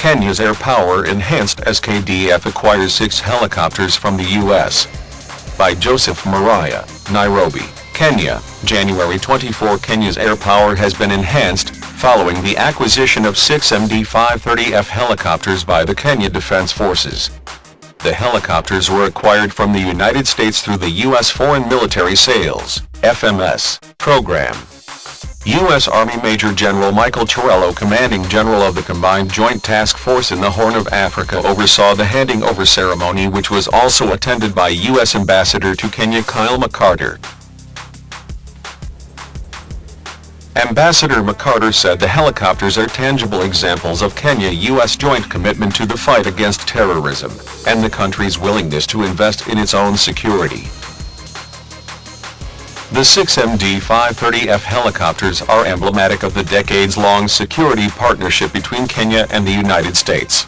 Kenya's air power enhanced as KDF acquires 6 helicopters from the US. By Joseph Muraya, Nairobi, Kenya, January 24. Kenya's air power has been enhanced, following the acquisition of 6 MD530F helicopters by the Kenya Defense Forces. The helicopters were acquired from the United States through the U.S. Foreign Military Sales (FMS) program. U.S. Army Major General Michael Turello, commanding general of the Combined Joint Task Force in the Horn of Africa, oversaw the handing over ceremony, which was also attended by U.S. Ambassador to Kenya Kyle McCarter. Ambassador McCarter said the helicopters are tangible examples of Kenya-U.S. joint commitment to the fight against terrorism, and the country's willingness to invest in its own security. The 6 MD530F helicopters are emblematic of the decades-long security partnership between Kenya and the United States.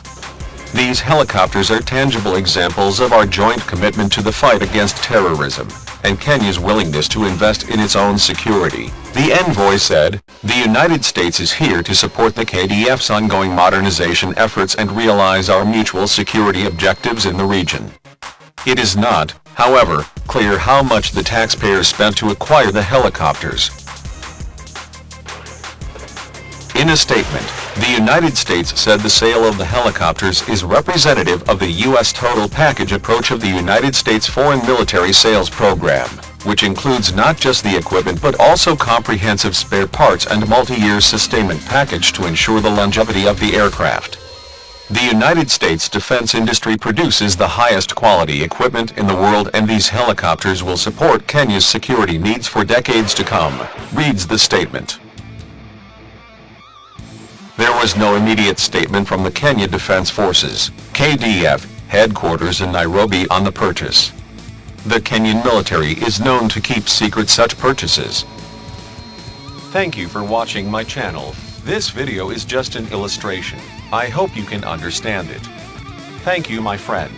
These helicopters are tangible examples of our joint commitment to the fight against terrorism, and Kenya's willingness to invest in its own security, the envoy said. The United States is here to support the KDF's ongoing modernization efforts and realize our mutual security objectives in the region. It is not, however, clear how much the taxpayers spent to acquire the helicopters. In a statement, the United States said the sale of the helicopters is representative of the U.S. total package approach of the United States Foreign Military Sales Program, which includes not just the equipment but also comprehensive spare parts and multi-year sustainment package to ensure the longevity of the aircraft. The United States defense industry produces the highest quality equipment in the world, and these helicopters will support Kenya's security needs for decades to come, reads the statement. There was no immediate statement from the Kenya Defense Forces, KDF, headquarters in Nairobi on the purchase. The Kenyan military is known to keep secret such purchases. Thank you for watching my channel. This video is just an illustration. I hope you can understand it. Thank you, my friend.